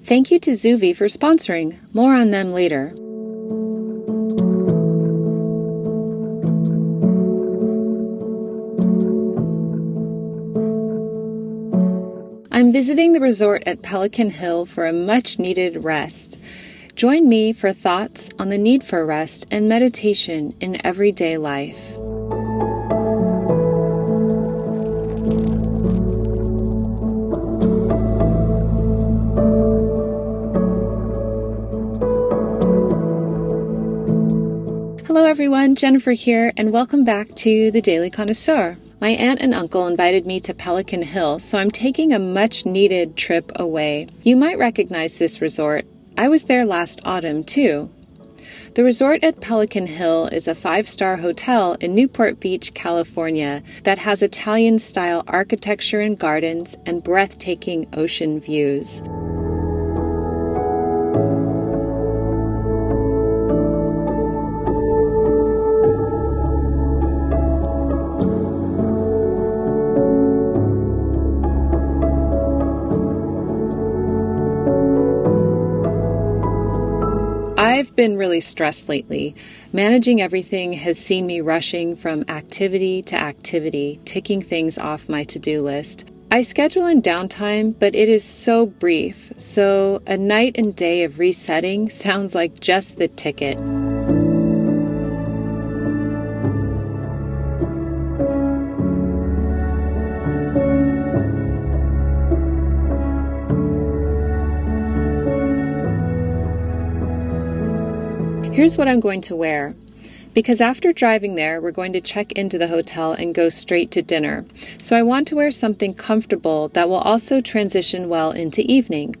Thank you to ZUVI for sponsoring. More on them later. I'm visiting the resort at Pelican Hill for a much-needed rest. Join me for thoughts on the need for rest and meditation in everyday life. Hello everyone, Jennifer here, and welcome back to the Daily Connoisseur. My aunt and uncle invited me to Pelican Hill, so I'm taking a much-needed trip away. You might recognize this resort. I was there last autumn, too. The resort at Pelican Hill is a 5-star hotel in Newport Beach, California, that has Italian-style architecture and gardens and breathtaking ocean views. I've been really stressed lately. Managing everything has seen me rushing from activity to activity, ticking things off my to-do list. I schedule in downtime, but it is so brief, so a night and day of resetting sounds like just the ticket. Here's what I'm going to wear. Because after driving there, we're going to check into the hotel and go straight to dinner. So I want to wear something comfortable that will also transition well into evening.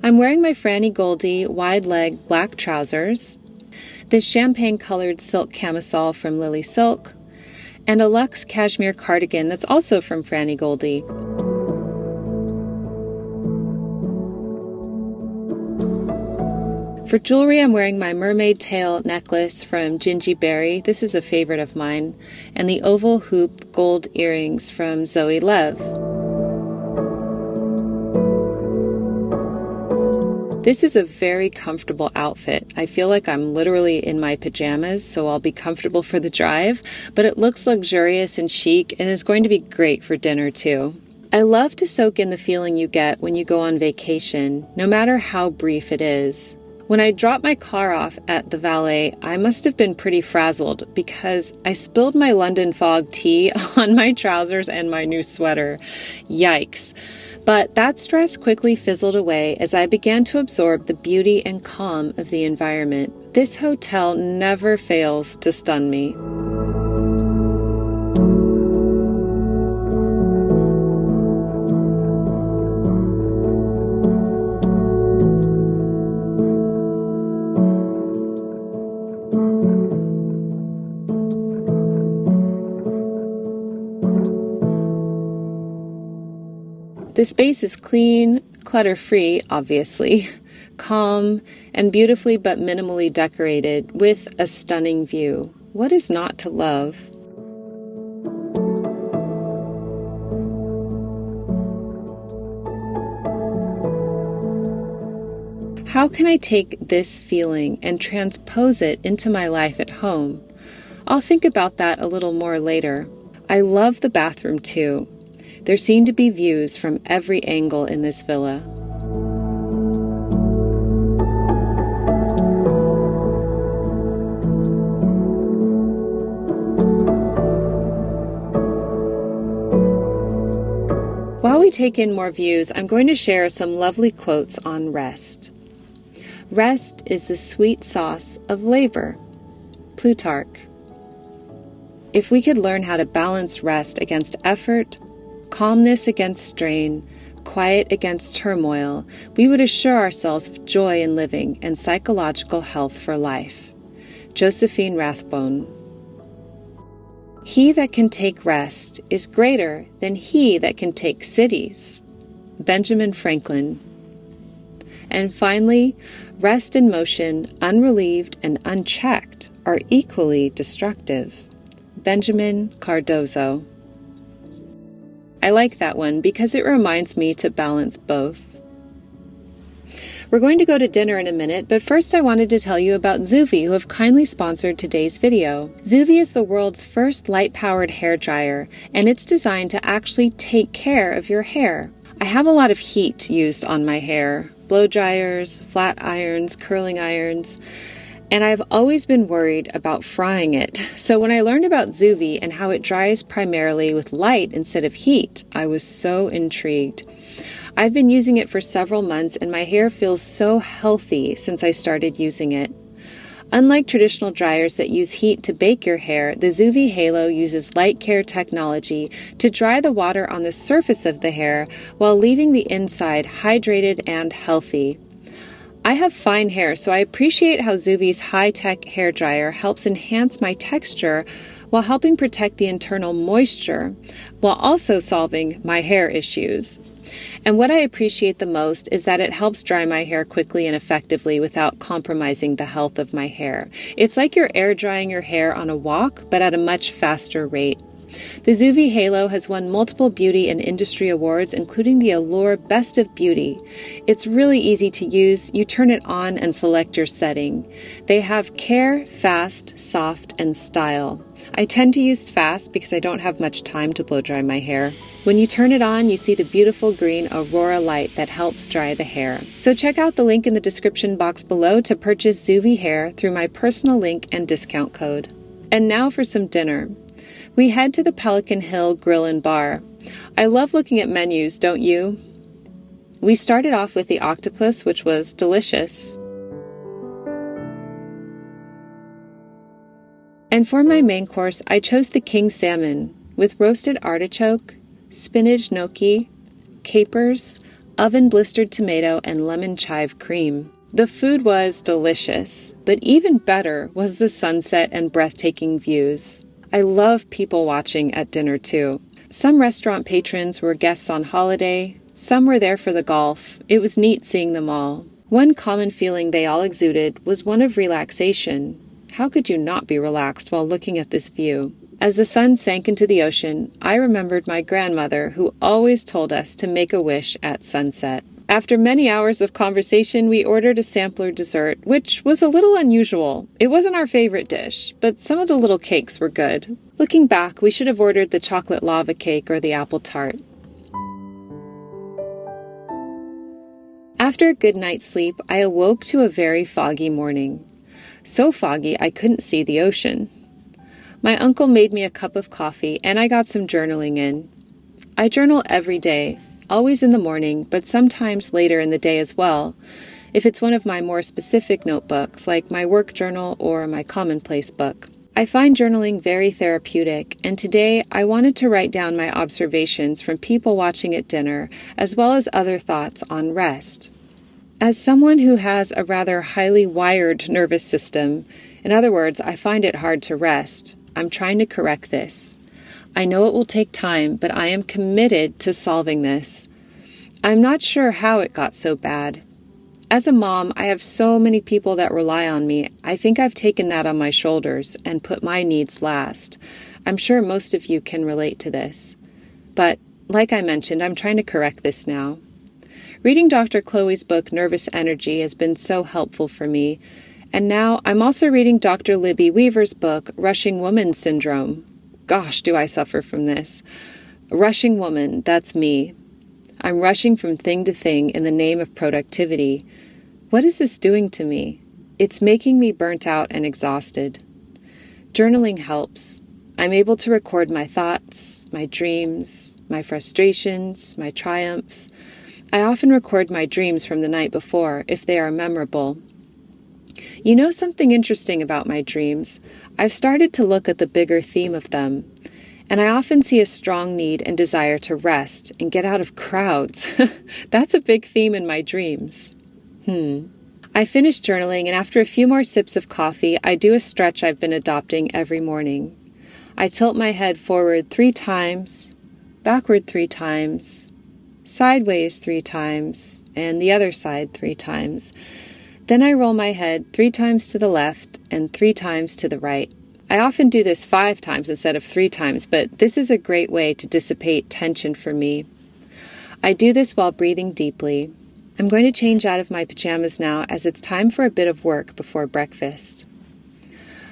I'm wearing my Franny Goldie wide-leg black trousers, this champagne-colored silk camisole from Lily Silk, and a luxe cashmere cardigan that's also from Franny Goldie. For jewelry, I'm wearing my mermaid tail necklace from Gingy Berry. This is a favorite of mine. And the oval hoop gold earrings from Zoe Lev. This is a very comfortable outfit. I feel like I'm literally in my pajamas, so I'll be comfortable for the drive. But it looks luxurious and chic and is going to be great for dinner too. I love to soak in the feeling you get when you go on vacation, no matter how brief it is. When I dropped my car off at the valet, I must have been pretty frazzled because I spilled my London Fog tea on my trousers and my new sweater. Yikes. But that stress quickly fizzled away as I began to absorb the beauty and calm of the environment. This hotel never fails to stun me. The space is clean, clutter-free, obviously, calm, and beautifully but minimally decorated with a stunning view. What is not to love? How can I take this feeling and transpose it into my life at home? I'll think about that a little more later. I love the bathroom too. There seem to be views from every angle in this villa. While we take in more views, I'm going to share some lovely quotes on rest. Rest is the sweet sauce of labor. Plutarch. If we could learn how to balance rest against effort, calmness against strain, quiet against turmoil, we would assure ourselves of joy in living and psychological health for life. Josephine Rathbone. He that can take rest is greater than he that can take cities. Benjamin Franklin. And finally, rest and motion, unrelieved and unchecked, are equally destructive. Benjamin Cardozo. I like that one because it reminds me to balance both. We're going to go to dinner in a minute, but first I wanted to tell you about ZUVI, who have kindly sponsored today's video. ZUVI is the world's first light-powered hair dryer, and it's designed to actually take care of your hair. I have a lot of heat used on my hair, blow dryers, flat irons, curling irons, and I've always been worried about frying it. So when I learned about ZUVI and how it dries primarily with light instead of heat, I was so intrigued. I've been using it for several months and my hair feels so healthy since I started using it. Unlike traditional dryers that use heat to bake your hair, the ZUVI Halo uses light care technology to dry the water on the surface of the hair while leaving the inside hydrated and healthy. I have fine hair, so I appreciate how ZUVI's high-tech hair dryer helps enhance my texture while helping protect the internal moisture, while also solving my hair issues. And what I appreciate the most is that it helps dry my hair quickly and effectively without compromising the health of my hair. It's like you're air drying your hair on a walk, but at a much faster rate. The ZUVI Halo has won multiple beauty and industry awards, including the Allure Best of Beauty. It's really easy to use. You turn it on and select your setting. They have care, fast, soft, and style. I tend to use fast because I don't have much time to blow dry my hair. When you turn it on, you see the beautiful green aurora light that helps dry the hair. So check out the link in the description box below to purchase ZUVI hair through my personal link and discount code. And now for some dinner. We head to the Pelican Hill Grill and Bar. I love looking at menus, don't you? We started off with the octopus, which was delicious. And for my main course, I chose the king salmon with roasted artichoke, spinach gnocchi, capers, oven-blistered tomato, and lemon chive cream. The food was delicious, but even better was the sunset and breathtaking views. I love people watching at dinner too. Some restaurant patrons were guests on holiday, some were there for the golf. It was neat seeing them all. One common feeling they all exuded was one of relaxation. How could you not be relaxed while looking at this view? As the sun sank into the ocean, I remembered my grandmother who always told us to make a wish at sunset. After many hours of conversation, we ordered a sampler dessert, which was a little unusual. It wasn't our favorite dish, but some of the little cakes were good. Looking back, we should have ordered the chocolate lava cake or the apple tart. After a good night's sleep, I awoke to a very foggy morning. So foggy I couldn't see the ocean. My uncle made me a cup of coffee and I got some journaling in. I journal every day. Always in the morning, but sometimes later in the day as well, if it's one of my more specific notebooks, like my work journal or my commonplace book. I find journaling very therapeutic, and today I wanted to write down my observations from people watching at dinner, as well as other thoughts on rest. As someone who has a rather highly wired nervous system, in other words, I find it hard to rest, I'm trying to correct this. I know it will take time, but I am committed to solving this. I'm not sure how it got so bad. As a mom, I have so many people that rely on me. I think I've taken that on my shoulders and put my needs last. I'm sure most of you can relate to this. But, like I mentioned, I'm trying to correct this now. Reading Dr. Chloe's book, Nervous Energy, has been so helpful for me. And now I'm also reading Dr. Libby Weaver's book, Rushing Woman Syndrome. Gosh, do I suffer from this. Rushing woman, that's me. I'm rushing from thing to thing in the name of productivity. What is this doing to me? It's making me burnt out and exhausted. Journaling helps. I'm able to record my thoughts, my dreams, my frustrations, my triumphs. I often record my dreams from the night before, if they are memorable. You know something interesting about my dreams? I've started to look at the bigger theme of them, and I often see a strong need and desire to rest and get out of crowds. That's a big theme in my dreams. I finish journaling, and after a few more sips of coffee, I do a stretch I've been adopting every morning. I tilt my head forward 3 times, backward 3 times, sideways 3 times, and the other side 3 times. Then I roll my head 3 times to the left and 3 times to the right. I often do this 5 times instead of 3 times, but this is a great way to dissipate tension for me. I do this while breathing deeply. I'm going to change out of my pajamas now as it's time for a bit of work before breakfast.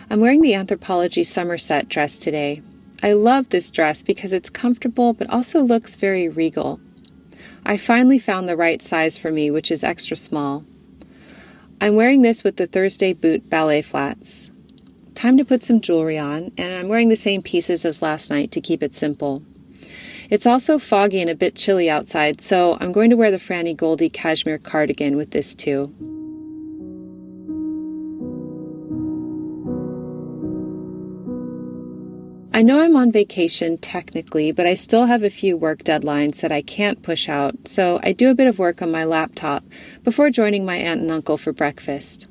I'm wearing the Anthropologie Somerset dress today. I love this dress because it's comfortable but also looks very regal. I finally found the right size for me, which is extra small. I'm wearing this with the Thursday boot ballet flats. Time to put some jewelry on, and I'm wearing the same pieces as last night to keep it simple. It's also foggy and a bit chilly outside, so I'm going to wear the Franny Goldie cashmere cardigan with this too. I know I'm on vacation technically, but I still have a few work deadlines that I can't push out, so I do a bit of work on my laptop before joining my aunt and uncle for breakfast.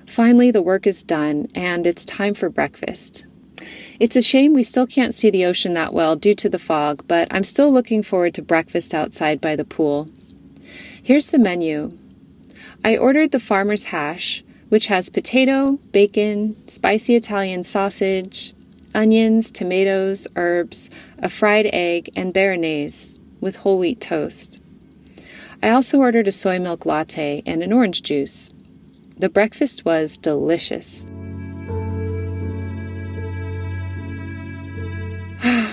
Finally, the work is done, and it's time for breakfast. It's a shame we still can't see the ocean that well due to the fog, but I'm still looking forward to breakfast outside by the pool. Here's the menu. I ordered the farmer's hash, which has potato, bacon, spicy Italian sausage, onions, tomatoes, herbs, a fried egg, and béarnaise with whole wheat toast. I also ordered a soy milk latte and an orange juice. The breakfast was delicious.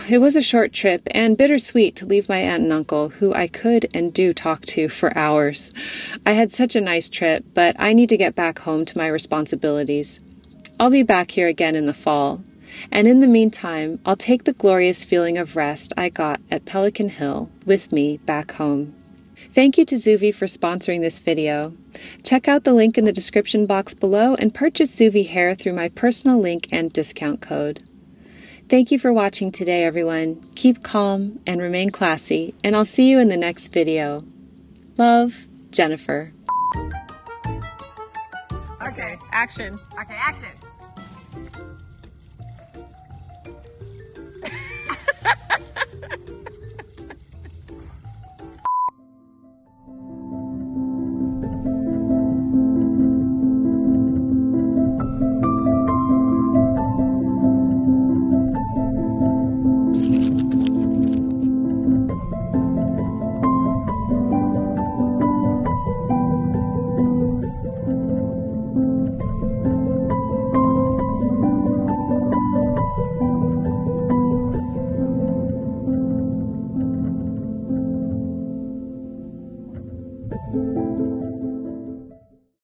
It was a short trip and bittersweet to leave my aunt and uncle, who I could and do talk to for hours. I had such a nice trip, but I need to get back home to my responsibilities. I'll be back here again in the fall, and in the meantime, I'll take the glorious feeling of rest I got at Pelican Hill with me back home. Thank you to ZUVI for sponsoring this video. Check out the link in the description box below and purchase ZUVI hair through my personal link and discount code. Thank you for watching today, everyone. Keep calm and remain classy, and I'll see you in the next video. Love, Jennifer. Okay, Action. okay, action.